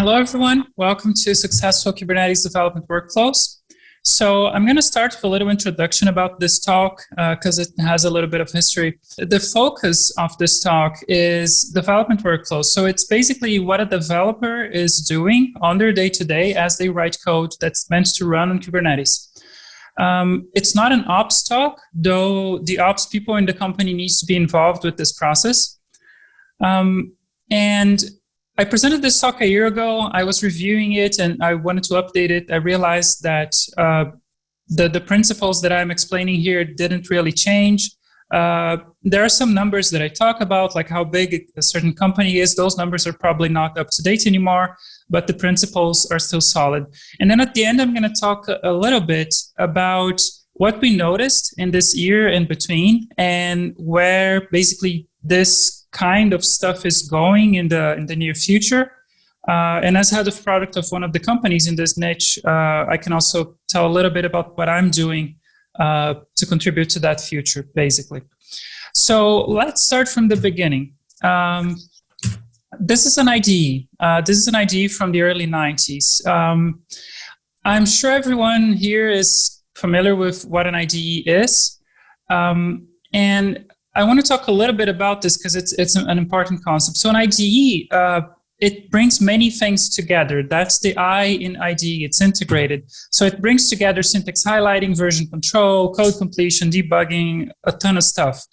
Hello, everyone. Welcome to Successful Kubernetes Development Workflows. So I'm going to start with a little introduction about this talk because it has a little bit of history. The focus of this talk is development workflows. So it's basically what a developer is doing on their day-to-day as they write code that's meant to run on Kubernetes. It's not an ops talk, though the ops people in the company needs to be involved with this process. And I presented this talk a year ago. I was reviewing it and I wanted to update it. I realized that the principles that I'm explaining here didn't really change. There are some numbers that I talk about, like how big a certain company is. Those numbers are probably not up to date anymore, but the principles are still solid. And then at the end, I'm going to talk a little bit about what we noticed in this year in between and where basically this kind of stuff is going in the near future. And as head of product of one of the companies in this niche, I can also tell a little bit about what I'm doing to contribute to that future, basically. So let's start from the beginning. This is an IDE. This is an IDE from the early 90s. I'm sure everyone here is familiar with what an IDE is. And I want to talk a little bit about this because it's an important concept. So an IDE, it brings many things together. That's the I in IDE, it's integrated. So it brings together syntax highlighting, version control, code completion, debugging, a ton of stuff.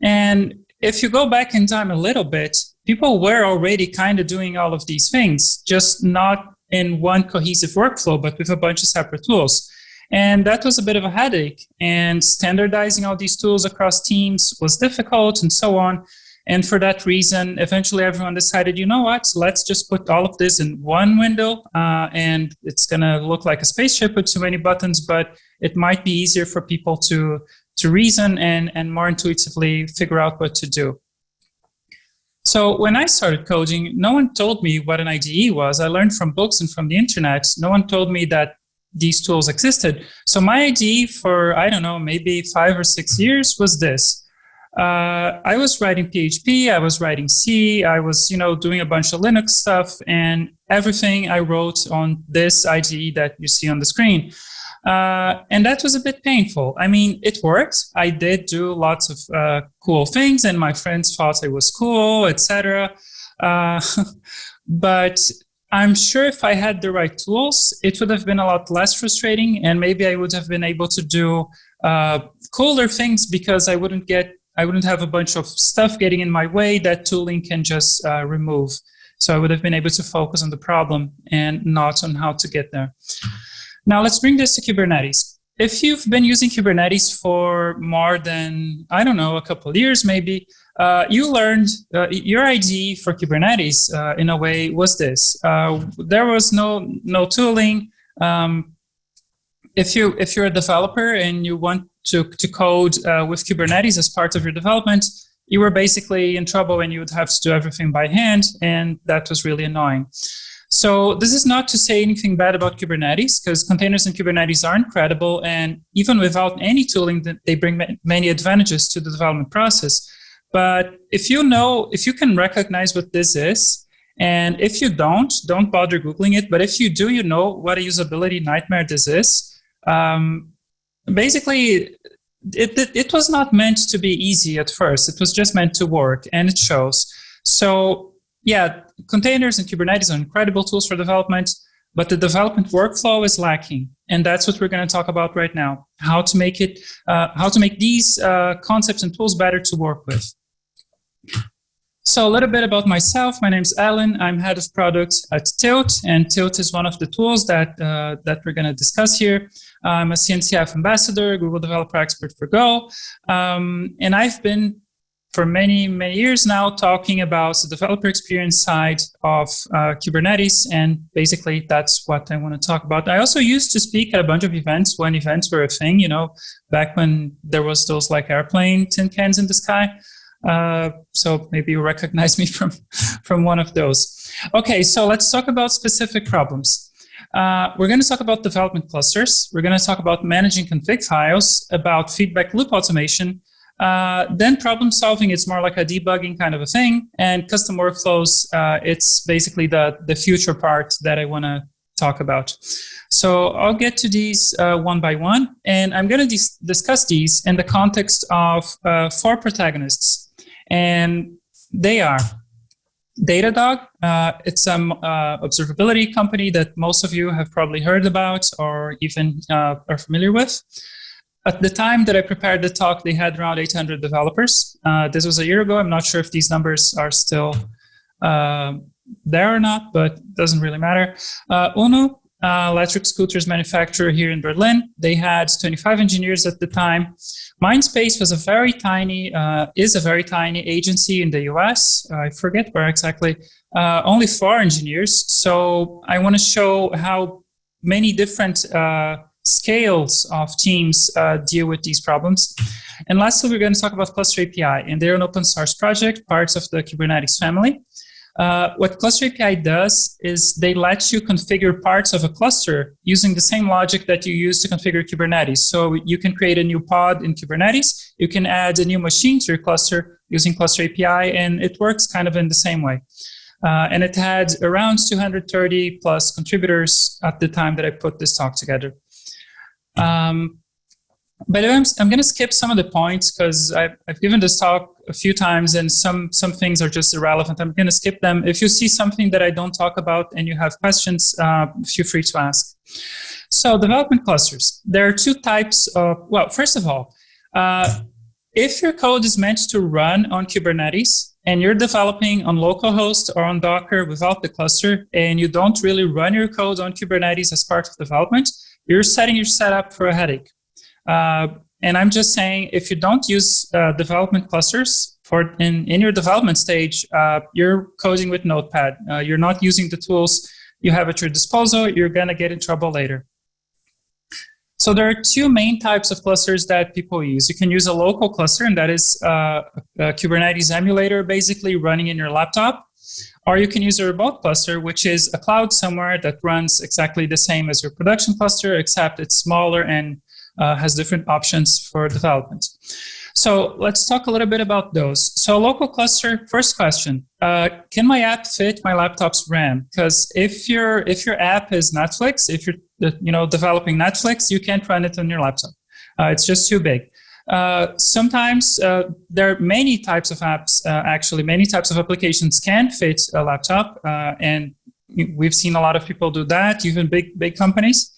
And if you go back in time a little bit, people were already kind of doing all of these things, just not in one cohesive workflow, but with a bunch of separate tools. And that was a bit of a headache, and standardizing all these tools across teams was difficult and so on. And for that reason, eventually everyone decided, you know what, let's just put all of this in one window and it's going to look like a spaceship with too many buttons, but it might be easier for people to reason and more intuitively figure out what to do. So when I started coding, no one told me what an IDE was. I learned from books and from the internet. No one told me that these tools existed. So my idea for, I don't know, maybe 5 or 6 years was this. I was writing PHP, I was writing C, I was, doing a bunch of Linux stuff, and everything I wrote on this IDE that you see on the screen. And that was a bit painful. I mean, it worked. I did do lots of cool things, and my friends thought I was cool, etc. But I'm sure if I had the right tools, it would have been a lot less frustrating, and maybe I would have been able to do cooler things because I wouldn't have a bunch of stuff getting in my way that tooling can just remove. So I would have been able to focus on the problem and not on how to get there. Now let's bring this to Kubernetes. If you've been using Kubernetes for more than, I don't know, a couple of years maybe, you learned your IDE for Kubernetes in a way was this. There was no tooling. If you're a developer and you want to code with Kubernetes as part of your development, you were basically in trouble and you would have to do everything by hand, and that was really annoying. So this is not to say anything bad about Kubernetes, because containers in Kubernetes are incredible, and even without any tooling, they bring many advantages to the development process. But if you can recognize what this is, and if you don't bother Googling it, but if you do, you know what a usability nightmare this is. Basically, it was not meant to be easy at first. It was just meant to work, and it shows. So yeah, containers and Kubernetes are incredible tools for development, but the development workflow is lacking. And that's what we're going to talk about right now, how to make these concepts and tools better to work with. So a little bit about myself. My name's Alan. I'm head of product at Tilt, and Tilt is one of the tools that we're going to discuss here. I'm a CNCF ambassador, Google Developer Expert for Go, and I've been for many years now talking about the developer experience side of Kubernetes, and basically that's what I want to talk about. I also used to speak at a bunch of events when events were a thing, back when there was those like airplane tin cans in the sky. So maybe you recognize me from one of those. Okay, so let's talk about specific problems. We're going to talk about development clusters. We're going to talk about managing config files, about feedback loop automation, Then problem solving, it's more like a debugging kind of a thing. And custom workflows, it's basically the future part that I want to talk about. So I'll get to these one by one, and I'm going to discuss these in the context of 4 protagonists. And they are Datadog. It's an observability company that most of you have probably heard about or even are familiar with. At the time that I prepared the talk, they had around 800 developers. This was a year ago. I'm not sure if these numbers are still there or not, but it doesn't really matter. UNO, electric scooters manufacturer here in Berlin. They had 25 engineers at the time. Mindspace was is a very tiny agency in the US. I forget where exactly. Only 4 engineers. So I want to show how many different scales of teams deal with these problems. And lastly, we're going to talk about Cluster API, and they're an open source project, parts of the Kubernetes family. What Cluster API does is they let you configure parts of a cluster using the same logic that you use to configure Kubernetes. So you can create a new pod in Kubernetes, you can add a new machine to your cluster using Cluster API, and it works kind of in the same way. And it had around 230 plus contributors at the time that I put this talk together. By the way, I'm going to skip some of the points because I've given this talk a few times and some things are just irrelevant. I'm going to skip them. If you see something that I don't talk about and you have questions, feel free to ask. So development clusters. There are 2 types of, well, first of all, if your code is meant to run on Kubernetes and you're developing on localhost or on Docker without the cluster and you don't really run your code on Kubernetes as part of development, you're setting your setup for a headache. And I'm just saying, if you don't use development clusters in your development stage, you're coding with Notepad. You're not using the tools you have at your disposal. You're going to get in trouble later. So there are 2 main types of clusters that people use. You can use a local cluster, and that is a Kubernetes emulator basically running in your laptop. Or you can use a remote cluster, which is a cloud somewhere that runs exactly the same as your production cluster, except it's smaller and has different options for development. So let's talk a little bit about those. So local cluster, first question, can my app fit my laptop's RAM? Because if your app is Netflix, if you're developing Netflix, you can't run it on your laptop. It's just too big. Sometimes there are many types of apps, actually many types of applications can fit a laptop, and we've seen a lot of people do that, even big companies.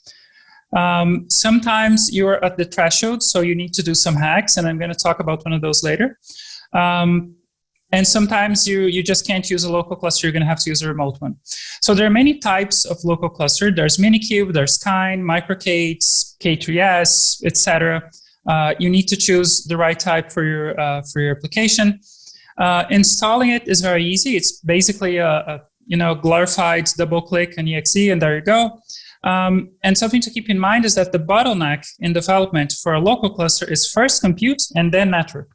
Sometimes you're at the threshold, so you need to do some hacks, and I'm going to talk about one of those later. And sometimes you just can't use a local cluster, you're going to have to use a remote one. So there are many types of local cluster. There's Minikube, there's Kine, Microkates, K3S, etc. You need to choose the right type for your application. Installing it is very easy. It's basically a glorified double click on exe, and there you go. And something to keep in mind is that the bottleneck in development for a local cluster is first compute and then network.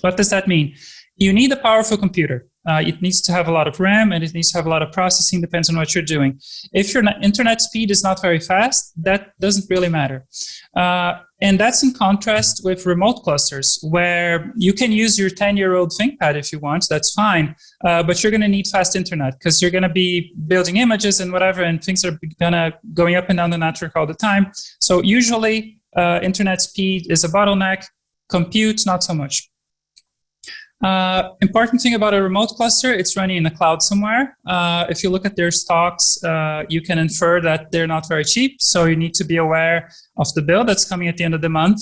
What does that mean? You need a powerful computer. It needs to have a lot of RAM and it needs to have a lot of processing, depends on what you're doing. If your internet speed is not very fast, that doesn't really matter. And that's in contrast with remote clusters, where you can use your 10-year-old ThinkPad if you want, that's fine, but you're going to need fast internet because you're going to be building images and whatever, and things are going up and down the network all the time. So usually internet speed is a bottleneck, compute, not so much. Important thing about a remote cluster, it's running in the cloud somewhere. If you look at their stocks, you can infer that they're not very cheap. So you need to be aware of the bill that's coming at the end of the month.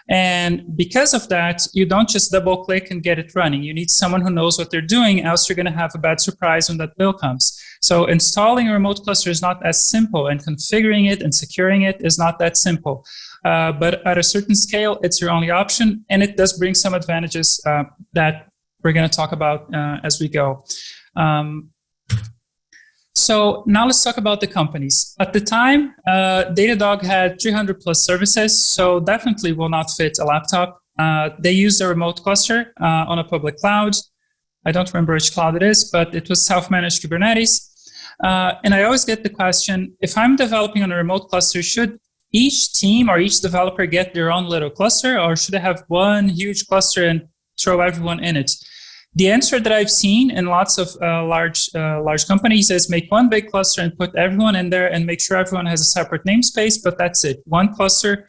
And because of that, you don't just double click and get it running. You need someone who knows what they're doing, else you're going to have a bad surprise when that bill comes. So installing a remote cluster is not as simple, and configuring it and securing it is not that simple. But at a certain scale, it's your only option, and it does bring some advantages that we're going to talk about as we go. So now let's talk about the companies. At the time, Datadog had 300 plus services, so definitely will not fit a laptop. They used a remote cluster on a public cloud. I don't remember which cloud it is, but it was self-managed Kubernetes. And I always get the question, if I'm developing on a remote cluster, should each team or each developer get their own little cluster, or should I have one huge cluster and throw everyone in it? The answer that I've seen in lots of large companies is make one big cluster and put everyone in there and make sure everyone has a separate namespace, but that's it. One cluster,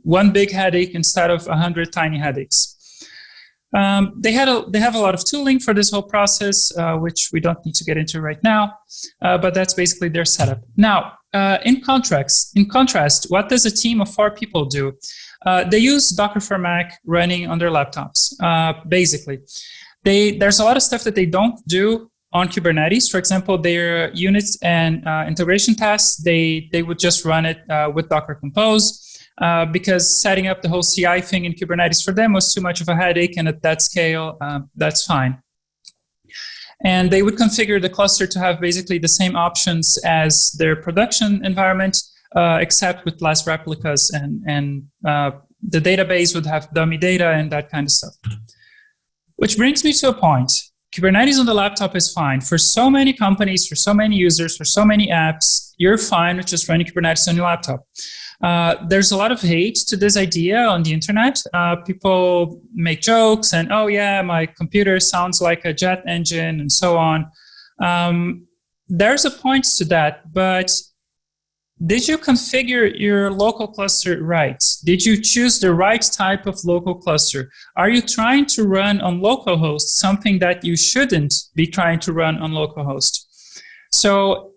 one big headache instead of 100 tiny headaches. They have a lot of tooling for this whole process, which we don't need to get into right now, but that's basically their setup. Now, in contrast, what does a team of 4 people do? They use Docker for Mac running on their laptops, basically. There's a lot of stuff that they don't do on Kubernetes. For example, their units and integration tests, they would just run it with Docker Compose, because setting up the whole CI thing in Kubernetes for them was too much of a headache, and at that scale, that's fine. And they would configure the cluster to have basically the same options as their production environment, except with less replicas, and the database would have dummy data and that kind of stuff. Which brings me to a point. Kubernetes on the laptop is fine. For so many companies, for so many users, for so many apps, you're fine with just running Kubernetes on your laptop. There's a lot of hate to this idea on the internet. People make jokes and, oh yeah, my computer sounds like a jet engine and so on. There's a point to that, but did you configure your local cluster right? Did you choose the right type of local cluster? Are you trying to run on localhost something that you shouldn't be trying to run on localhost? So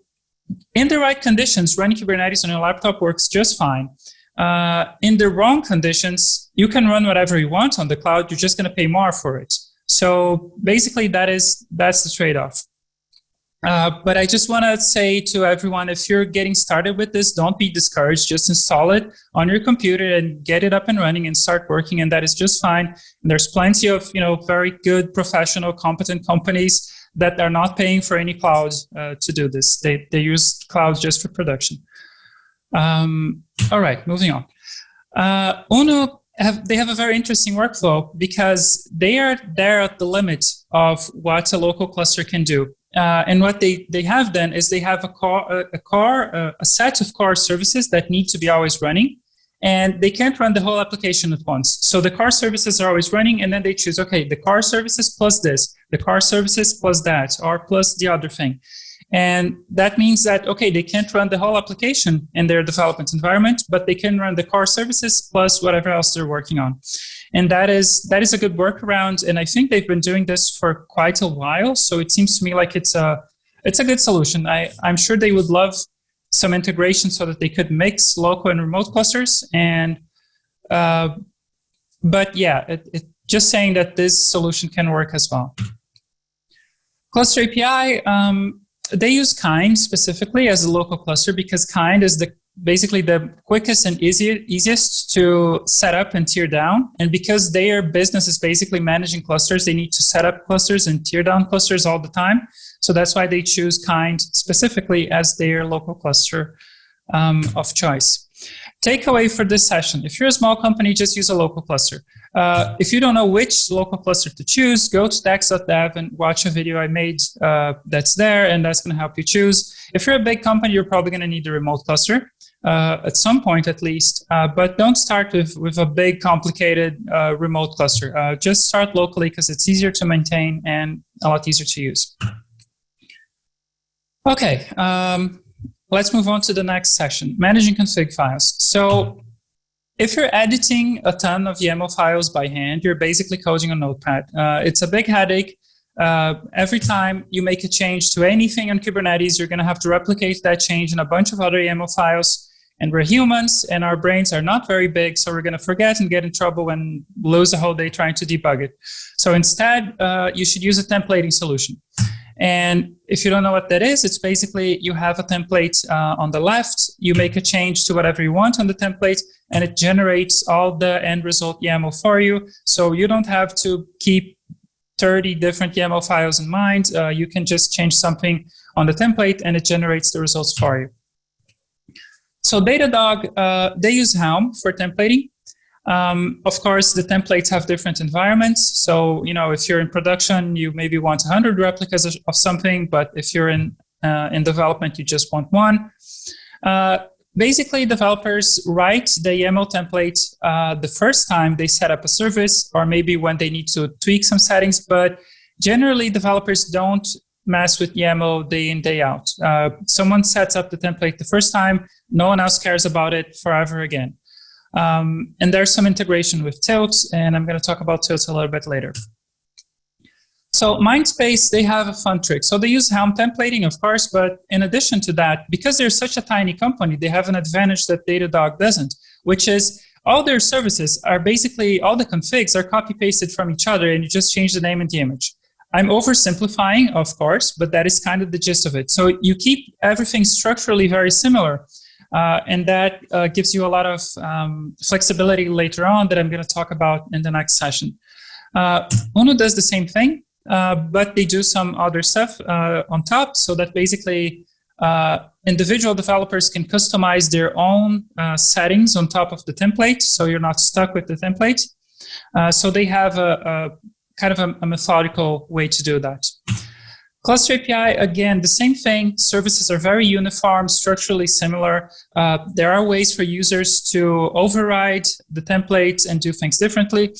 in the right conditions, running Kubernetes on your laptop works just fine. In the wrong conditions, you can run whatever you want on the cloud. You're just going to pay more for it. So basically, that's the trade-off. But I just want to say to everyone, if you're getting started with this, don't be discouraged. Just install it on your computer and get it up and running and start working, and that is just fine. And there's plenty of very good, professional, competent companies that are not paying for any cloud to do this. They use cloud just for production. All right, moving on. UNO they have a very interesting workflow because they are there at the limit of what a local cluster can do. And what they have then is they have a set of core services that need to be always running, and they can't run the whole application at once. So the core services are always running, and then they choose, okay, the core services plus this, the core services plus that, or plus the other thing. And that means that, okay, they can't run the whole application in their development environment, but they can run the core services plus whatever else they're working on. And that is a good workaround. And I think they've been doing this for quite a while. So it seems to me like it's a good solution. I'm sure they would love some integration so that they could mix local and remote clusters. And but yeah, just saying that this solution can work as well. Cluster API, they use Kind specifically as a local cluster because Kind is basically the quickest and easiest to set up and tear down. And because their business is basically managing clusters, they need to set up clusters and tear down clusters all the time. So that's why they choose Kind specifically as their local cluster of choice. Takeaway for this session: if you're a small company, just use a local cluster. If you don't know which local cluster to choose, go to dex.dev and watch a video I made that's there, and that's going to help you choose. If you're a big company, you're probably going to need a remote cluster at some point at least, but don't start with a big, complicated remote cluster. Just start locally because it's easier to maintain and a lot easier to use. Okay. Let's move on to the next section, managing config files. So if you're editing a ton of YAML files by hand, you're basically coding on Notepad. It's a big headache. Every time you make a change to anything on Kubernetes, you're going to have to replicate that change in a bunch of other YAML files. And we're humans, and our brains are not very big, so we're going to forget and get in trouble and lose a whole day trying to debug it. So instead, you should use a templating solution. And if you don't know what that is, it's basically you have a template on the left, you make a change to whatever you want on the template, and it generates all the end result YAML for you. So you don't have to keep 30 different YAML files in mind. You can just change something on the template, and it generates the results for you. So Datadog, they use Helm for templating. Of course, the templates have different environments. So, if you're in production, you maybe want 100 replicas of something, but if you're in development, you just want one. Basically, developers write the YAML template the first time they set up a service, or maybe when they need to tweak some settings, but generally developers don't mess with YAML day in, day out. Someone sets up the template the first time, no one else cares about it forever again. And there's some integration with Tilt, and I'm going to talk about Tilt a little bit later. So Mindspace, they have a fun trick. So they use Helm templating, of course, but in addition to that, because they're such a tiny company, they have an advantage that Datadog doesn't, which is all their services are basically, all the configs are copy-pasted from each other, and you just change the name and the image. I'm oversimplifying, of course, but that is kind of the gist of it. So you keep everything structurally very similar, and that gives you a lot of flexibility later on that I'm going to talk about in the next session. Uno does the same thing. But they do some other stuff on top, so that basically individual developers can customize their own settings on top of the template, so you're not stuck with the template. So they have a kind of a methodical way to do that. Cluster API, again, the same thing. Services are very uniform, structurally similar. There are ways for users to override the templates and do things differently.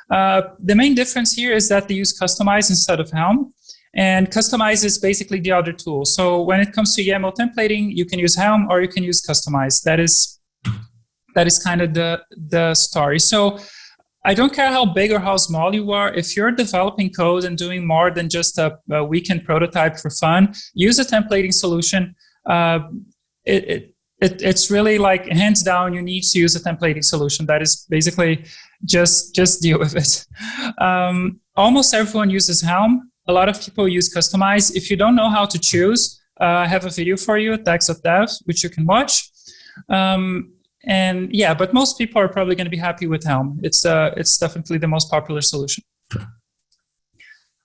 The main difference here is that they use Customize instead of Helm, and Customize is basically the other tool. So when it comes to YAML templating, you can use Helm or you can use Customize. That is kind of the story. So I don't care how big or how small you are. If you're developing code and doing more than just a weekend prototype for fun, use a templating solution. It's really like hands down, you need to use a templating solution. That is basically just deal with it. Almost everyone uses Helm. A lot of people use Customize. If you don't know how to choose, I have a video for you, Tax.dev, which you can watch. And yeah, but most people are probably going to be happy with Helm. It's definitely the most popular solution.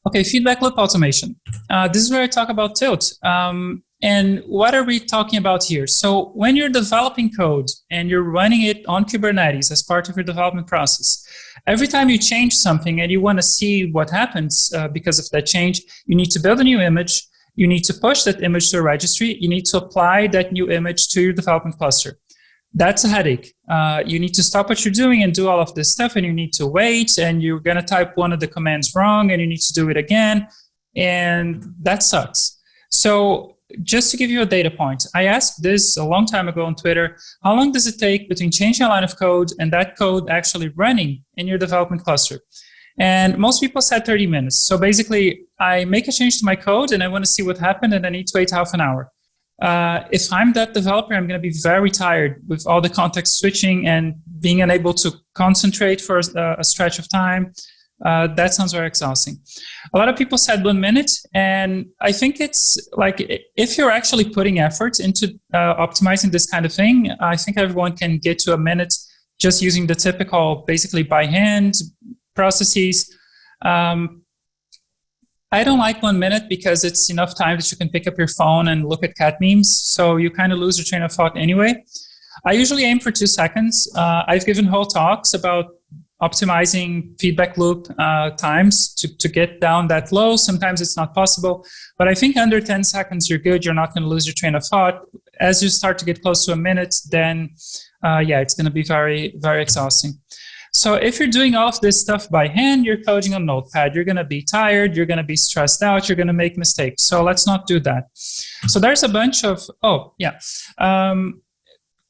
Okay, feedback loop automation. This is where I talk about Tilt. And what are we talking about here? So when you're developing code and you're running it on Kubernetes as part of your development process, every time you change something and you want to see what happens because of that change, you need to build a new image, you need to push that image to a registry, you need to apply that new image to your development cluster. That's a headache. You need to stop what you're doing and do all of this stuff, and you need to wait, and you're going to type one of the commands wrong, and you need to do it again, and that sucks. So just to give you a data point, I asked this a long time ago on Twitter, how long does it take between changing a line of code and that code actually running in your development cluster? And most people said 30 minutes. So basically, I make a change to my code, and I want to see what happened, and I need to wait half an hour. If I'm that developer, I'm going to be very tired with all the context switching and being unable to concentrate for a stretch of time. That sounds very exhausting. A lot of people said 1 minute, and I think it's like, if you're actually putting effort into optimizing this kind of thing, I think everyone can get to a minute just using the typical, basically by hand processes. I don't like 1 minute because it's enough time that you can pick up your phone and look at cat memes, so you kind of lose your train of thought anyway. I usually aim for 2 seconds. I've given whole talks about optimizing feedback loop times to get down that low. Sometimes it's not possible, but I think under 10 seconds you're good. You're not going to lose your train of thought. As you start to get close to a minute, then yeah, it's going to be very, very exhausting. So if you're doing all of this stuff by hand, you're coding on Notepad, you're going to be tired, you're going to be stressed out, you're going to make mistakes. So let's not do that. So there's a bunch of,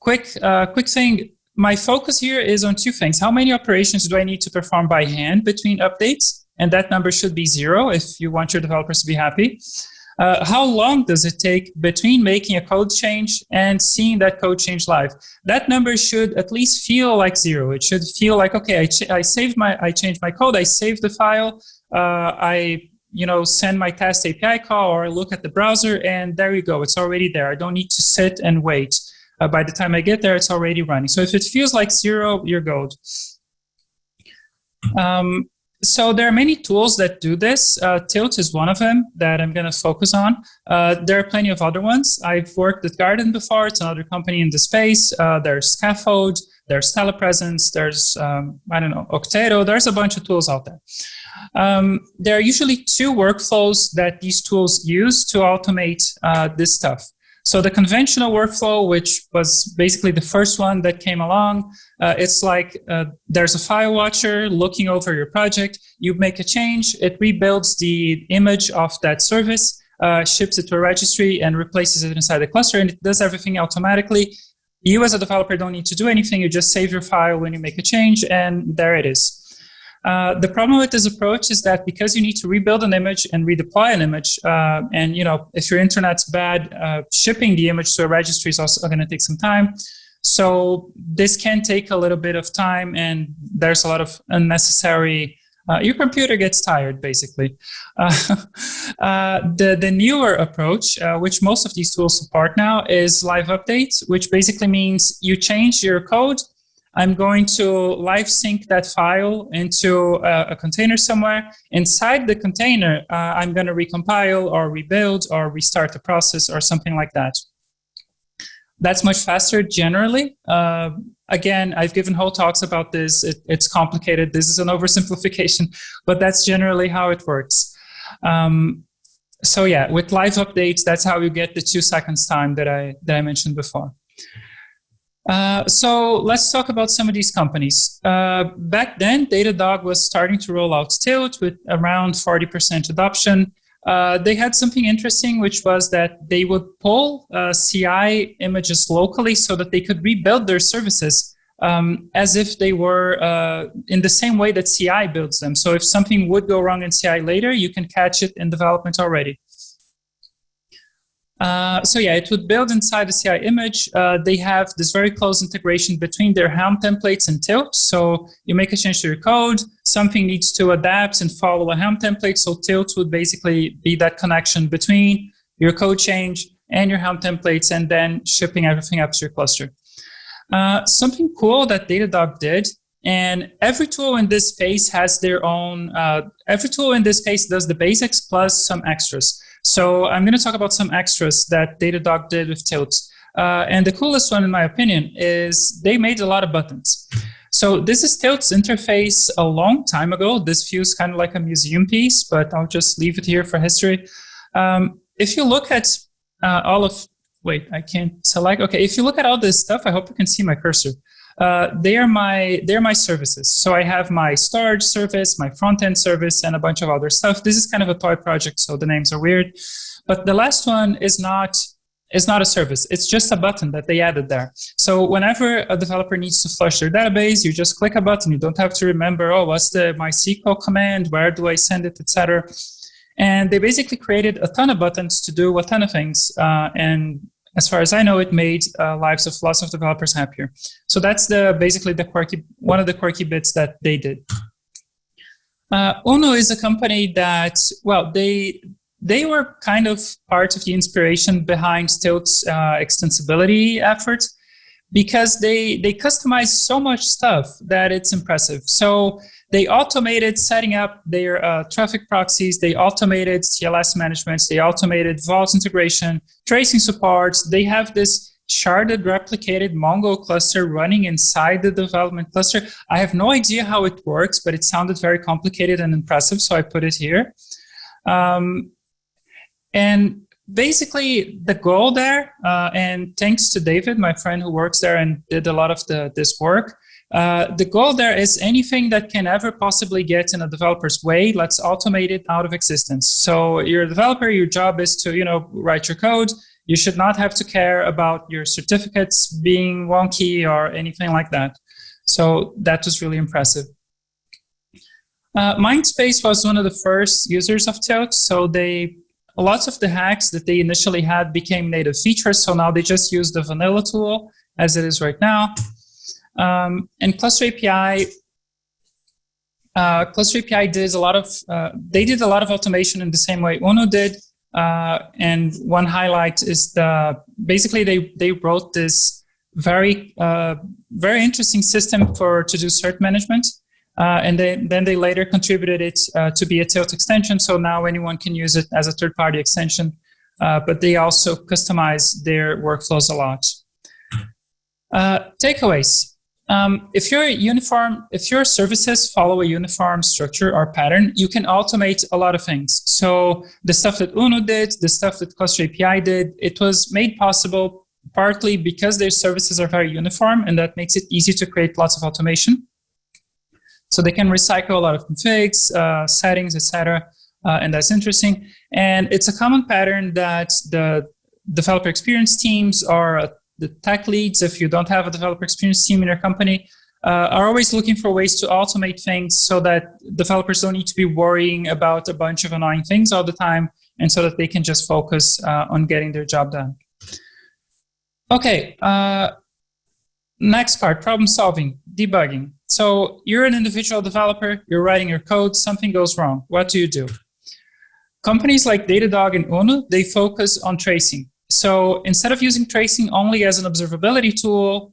quick thing. My focus here is on 2 things. How many operations do I need to perform by hand between updates? And that number should be 0 if you want your developers to be happy. How long does it take between making a code change and seeing that code change live? That number should at least feel like 0. It should feel like, okay, I changed my code, I saved the file, I send my test API call, or I look at the browser, and there you go, it's already there. I don't need to sit and wait. By the time I get there, it's already running. So if it feels like 0, you're good. So there are many tools that do this. Tilt is one of them that I'm going to focus on. There are plenty of other ones. I've worked at Garden before. It's another company in the space. There's Scaffold, there's Telepresence, there's, Octeto. There's a bunch of tools out there. There are usually 2 workflows that these tools use to automate this stuff. So the conventional workflow, which was basically the first one that came along, it's like there's a file watcher looking over your project. You make a change, it rebuilds the image of that service, ships it to a registry and replaces it inside the cluster, and it does everything automatically. You as a developer don't need to do anything. You just save your file when you make a change, and there it is. The problem with this approach is that because you need to rebuild an image and redeploy an image, and if your internet's bad, shipping the image to a registry is also going to take some time. So this can take a little bit of time, and there's a lot of unnecessary. Your computer gets tired, basically. The newer approach, which most of these tools support now, is live updates, which basically means you change your code. I'm going to live sync that file into a container somewhere. Inside the container, I'm going to recompile or rebuild or restart the process or something like that. That's much faster generally. Again, I've given whole talks about this. It's complicated. This is an oversimplification, but that's generally how it works. So yeah, with live updates, that's how you get the 2 seconds time that I mentioned before. So let's talk about some of these companies. Back then, Datadog was starting to roll out Tilt with around 40% adoption. They had something interesting, which was that they would pull CI images locally so that they could rebuild their services as if they were in the same way that CI builds them. So if something would go wrong in CI later, you can catch it in development already. So yeah, it would build inside the CI image. They have this very close integration between their Helm templates and Tilt. So you make a change to your code, something needs to adapt and follow a Helm template. So Tilt would basically be that connection between your code change and your Helm templates, and then shipping everything up to your cluster. Something cool that Datadog did, and every tool in this space has their own, every tool in this space does the basics plus some extras. So I'm going to talk about some extras that Datadog did with Tilt. And the coolest one, in my opinion, is they made a lot of buttons. So this is Tilt's interface a long time ago. This feels kind of like a museum piece, but I'll just leave it here for history. If you look at all of, wait, I can't select. Okay, if you look at all this stuff, I hope you can see my cursor. They're my services. So I have my storage service, my front-end service, and a bunch of other stuff. This is kind of a toy project, so the names are weird. But the last one is not a service. It's just a button that they added there. So whenever a developer needs to flush their database, you just click a button. You don't have to remember, oh, what's the MySQL command? Where do I send it, etc. And they basically created a ton of buttons to do a ton of things. And as far as I know, it made lives of lots of developers happier. So that's basically one of the quirky bits that they did. Uno is a company that, well, they were kind of part of the inspiration behind Tilt's extensibility effort, because they customize so much stuff that it's impressive. So they automated setting up their traffic proxies, they automated CLS management, they automated Vault integration, tracing support. They have this sharded replicated Mongo cluster running inside the development cluster. I have no idea how it works, but it sounded very complicated and impressive, so I put it here. And basically the goal there, and thanks to David, my friend who works there and did a lot of this work, the goal there is anything that can ever possibly get in a developer's way, let's automate it out of existence. So you're a developer, your job is to, write your code. You should not have to care about your certificates being wonky or anything like that. So that was really impressive. Mindspace was one of the first users of Tilt. So lots of the hacks that they initially had became native features. So now they just use the vanilla tool as it is right now. And Cluster API did a lot of automation in the same way Uno did. And one highlight is basically they wrote this very interesting system to do cert management. And then they later contributed it to be a Tilt extension. So now anyone can use it as a third-party extension. But they also customize their workflows a lot. Takeaways. if your services follow a uniform structure or pattern, you can automate a lot of things. So the stuff that UNO did, the stuff that Cluster API did, it was made possible partly because their services are very uniform, and that makes it easy to create lots of automation. So they can recycle a lot of configs, settings, etc. And that's interesting. And it's a common pattern that the developer experience teams or the tech leads, if you don't have a developer experience team in your company, are always looking for ways to automate things so that developers don't need to be worrying about a bunch of annoying things all the time, and so that they can just focus on getting their job done. Okay, next part, problem solving, debugging. So you're an individual developer, you're writing your code, something goes wrong. What do you do? Companies like Datadog and UNO, they focus on tracing. So instead of using tracing only as an observability tool,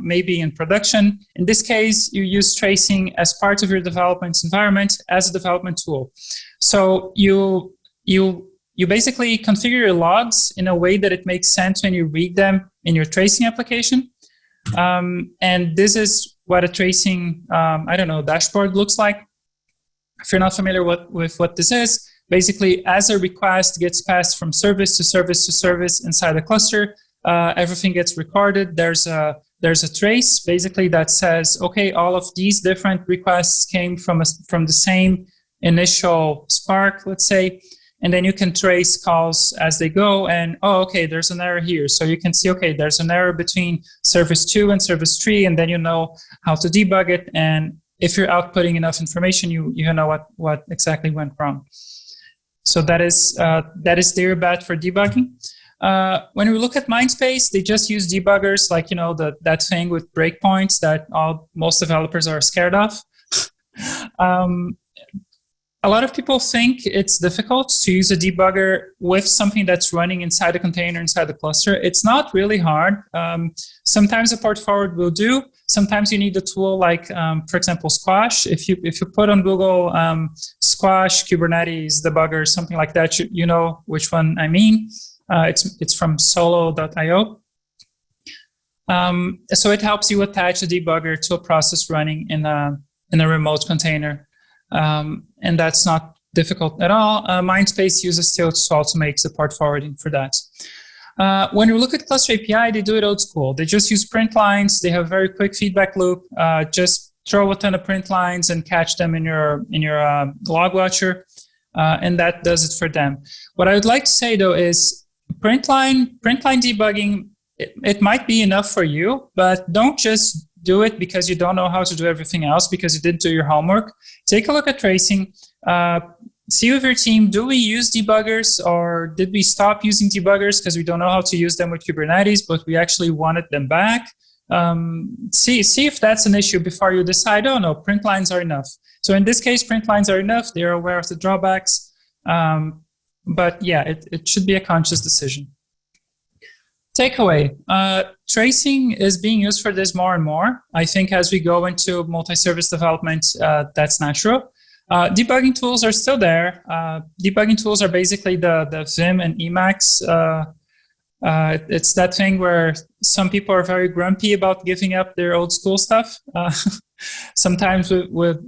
maybe in production, in this case, you use tracing as part of your development environment as a development tool. So you basically configure your logs in a way that it makes sense when you read them in your tracing application. And this is what a tracing, dashboard looks like. If you're not familiar with what this is, basically, as a request gets passed from service to service to service inside a cluster, everything gets recorded. There's a trace basically that says, okay, all of these different requests came from the same initial spark, let's say, and then you can trace calls as they go. And okay, there's an error here. So you can see, okay, there's an error between service 2 and service 3, and then you know how to debug it. And if you're outputting enough information, you know what exactly went wrong. So that is their bet for debugging. When we look at Mindspace, they just use debuggers like, that thing with breakpoints that most developers are scared of. A lot of people think it's difficult to use a debugger with something that's running inside a container, inside the cluster. It's not really hard. Sometimes a port forward will do. Sometimes you need a tool like, for example, Squash. If you put on Google Squash, Kubernetes, debugger, something like that, you know which one I mean. It's from solo.io. So it helps you attach a debugger to a process running in a remote container. And that's not difficult at all. Mindspace uses Tails to automate the port forwarding for that. When you look at Cluster API, they do it old school. They just use print lines. They have a very quick feedback loop. Just throw a ton of print lines and catch them in your log watcher, and that does it for them. What I would like to say though is print line debugging. It might be enough for you, but don't just do it because you don't know how to do everything else, because you didn't do your homework. Take a look at tracing. See with your team, do we use debuggers, or did we stop using debuggers because we don't know how to use them with Kubernetes, but we actually wanted them back? See if that's an issue before you decide, oh no, print lines are enough. So in this case, print lines are enough. They're aware of the drawbacks. But yeah, it should be a conscious decision. Takeaway, tracing is being used for this more and more. I think as we go into multi-service development, that's natural. Debugging tools are still there. Debugging tools are basically the Vim and Emacs. It's that thing where some people are very grumpy about giving up their old school stuff. Sometimes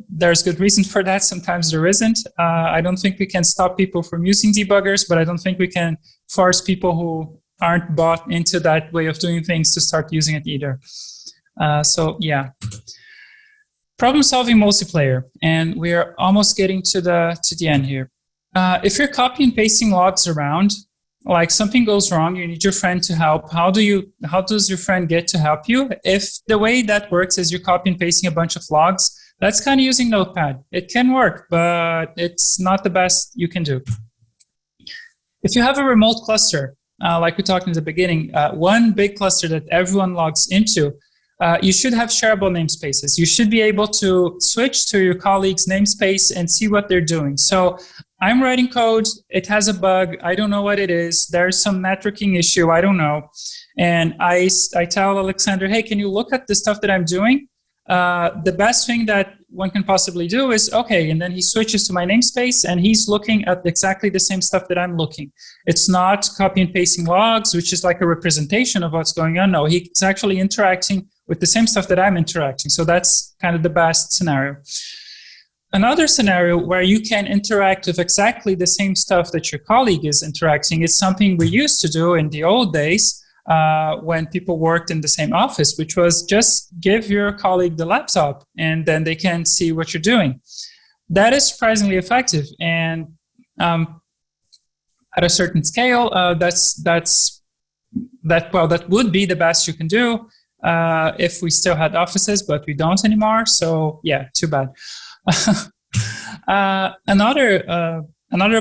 there's good reason for that, sometimes there isn't. I don't think we can stop people from using debuggers, but I don't think we can force people who aren't bought into that way of doing things to start using it either. So yeah. Problem solving multiplayer, and we are almost getting to the end here. If you're copy and pasting logs around, like something goes wrong, you need your friend to help. How does your friend get to help you? If the way that works is you're copy and pasting a bunch of logs, that's kind of using Notepad. It can work, but it's not the best you can do. If you have a remote cluster, like we talked in the beginning, one big cluster that everyone logs into, you should have shareable namespaces. You should be able to switch to your colleague's namespace and see what they're doing. So I'm writing code, it has a bug, I don't know what it is, there's some networking issue, I don't know. And I tell Alexander, hey, can you look at the stuff that I'm doing? The best thing that one can possibly do is, okay, and then he switches to my namespace and he's looking at exactly the same stuff that I'm looking. It's not copy and pasting logs, which is like a representation of what's going on. No, he's actually interacting with the same stuff that I'm interacting. So that's kind of the best scenario. Another scenario where you can interact with exactly the same stuff that your colleague is interacting is something we used to do in the old days when people worked in the same office, which was just give your colleague the laptop and then they can see what you're doing. That is surprisingly effective. And at a certain scale, that would be the best you can do if we still had offices, but we don't anymore. So yeah, too bad. Another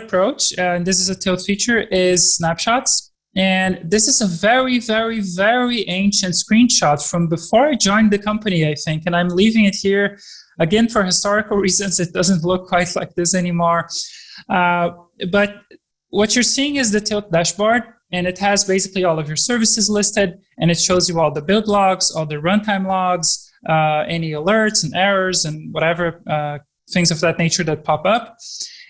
approach, and this is a Tilt feature, is snapshots. And this is a very, very, very ancient screenshot from before I joined the company, I think. And I'm leaving it here, again, for historical reasons. It doesn't look quite like this anymore. But what you're seeing is the Tilt dashboard, and it has basically all of your services listed, and it shows you all the build logs, all the runtime logs, any alerts and errors and whatever things of that nature that pop up.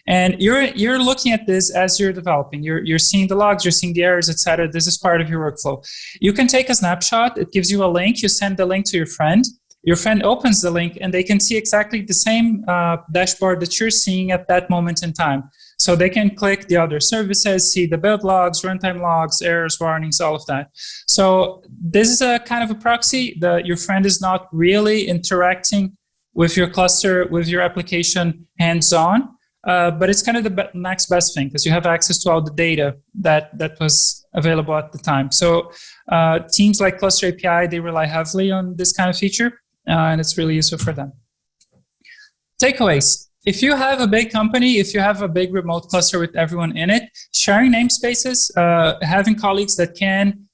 And you're looking at this as you're developing. You're seeing the logs, you're seeing the errors, etc. This is part of your workflow. You can take a snapshot. It gives you a link. You send the link to your friend. Your friend opens the link, and they can see exactly the same dashboard that you're seeing at that moment in time. So they can click the other services, see the build logs, runtime logs, errors, warnings, all of that. So this is a kind of a proxy that your friend is not really interacting with your cluster, with your application hands-on, but it's kind of the next best thing because you have access to all the data that was available at the time. So teams like Cluster API, they rely heavily on this kind of feature, and it's really useful for them. Takeaways. If you have a big company, if you have a big remote cluster with everyone in it, sharing namespaces, having colleagues that can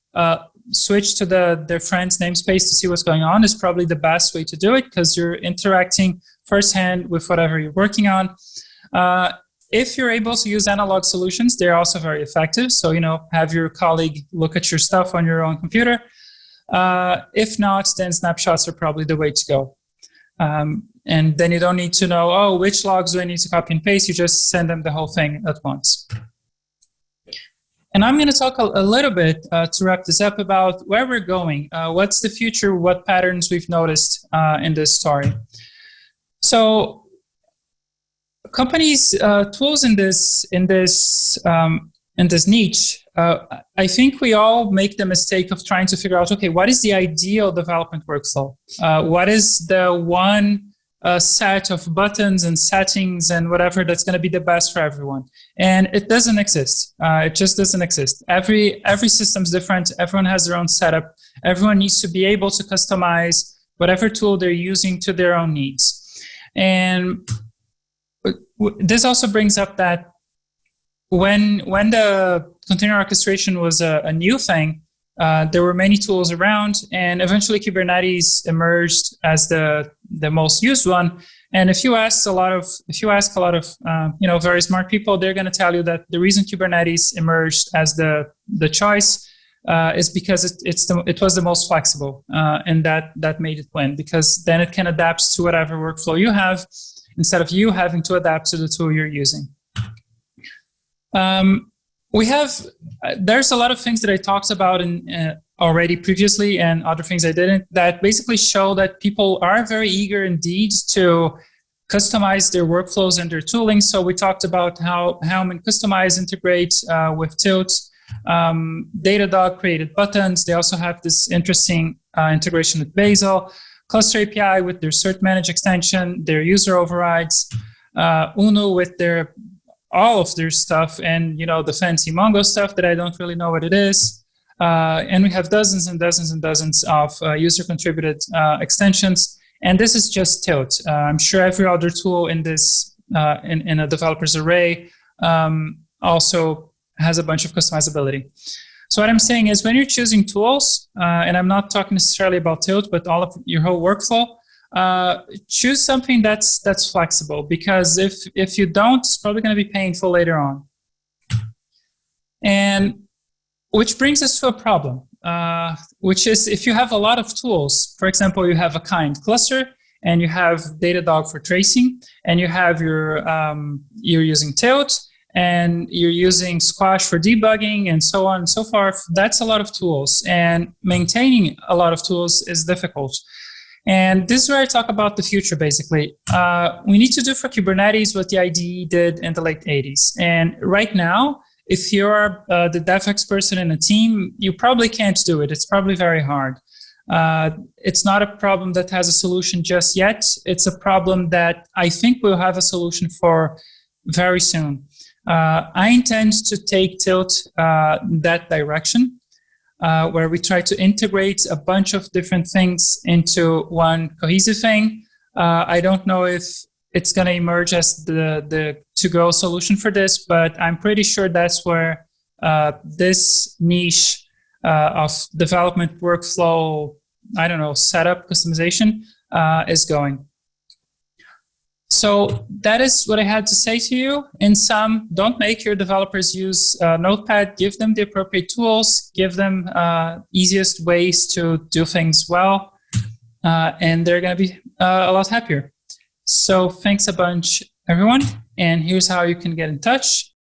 switch to their friend's namespace to see what's going on is probably the best way to do it because you're interacting firsthand with whatever you're working on. If you're able to use analog solutions, they're also very effective. So, have your colleague look at your stuff on your own computer. If not, then snapshots are probably the way to go. And then you don't need to know, oh, which logs do I need to copy and paste? You just send them the whole thing at once. And I'm going to talk a little bit to wrap this up about where we're going. What's the future? What patterns we've noticed in this story? So companies, tools in this niche, I think we all make the mistake of trying to figure out, okay, what is the ideal development workflow? What is the one set of buttons and settings and whatever that's going to be the best for everyone? And it doesn't exist. It just doesn't exist. Every system's different. Everyone has their own setup. Everyone needs to be able to customize whatever tool they're using to their own needs. And this also brings up that when the container orchestration was a new thing, there were many tools around, and eventually Kubernetes emerged as the most used one. And if you ask a lot of very smart people, they're going to tell you that the reason Kubernetes emerged as the choice is because it was the most flexible, and that made it win because then it can adapt to whatever workflow you have instead of you having to adapt to the tool you're using. There's a lot of things that I talked about already previously and other things I didn't that basically show that people are very eager indeed to customize their workflows and their tooling. So we talked about how Helm and Customize integrate with Tilt. Datadog created buttons. They also have this interesting integration with Bazel. Cluster API with their cert manage extension, their user overrides. UNO with all of their stuff, and the fancy Mongo stuff that I don't really know what it is. And we have dozens and dozens and dozens of user-contributed extensions. And this is just Tilt. I'm sure every other tool in this in a developer's array also has a bunch of customizability. So what I'm saying is when you're choosing tools, and I'm not talking necessarily about Tilt, but all of your whole workflow, choose something that's flexible, because if you don't, it's probably going to be painful later on. And which brings us to a problem, which is if you have a lot of tools, for example, you have a kind cluster and you have Datadog for tracing, and you have you're using Tilt, and you're using Squash for debugging and so on and so forth, that's a lot of tools. And maintaining a lot of tools is difficult. And this is where I talk about the future, basically. We need to do for Kubernetes what the IDE did in the late 80s. And right now, if you're the DevX person in a team, you probably can't do it. It's probably very hard. It's not a problem that has a solution just yet. It's a problem that I think we'll have a solution for very soon. I intend to take Tilt that direction, where we try to integrate a bunch of different things into one cohesive thing. I don't know if it's going to emerge as the to-go solution for this, but I'm pretty sure that's where this niche of development workflow, I don't know, setup, customization is going. So that is what I had to say to you. In sum, don't make your developers use Notepad. Give them the appropriate tools. Give them easiest ways to do things well. And they're going to be a lot happier. So thanks a bunch, everyone. And here's how you can get in touch.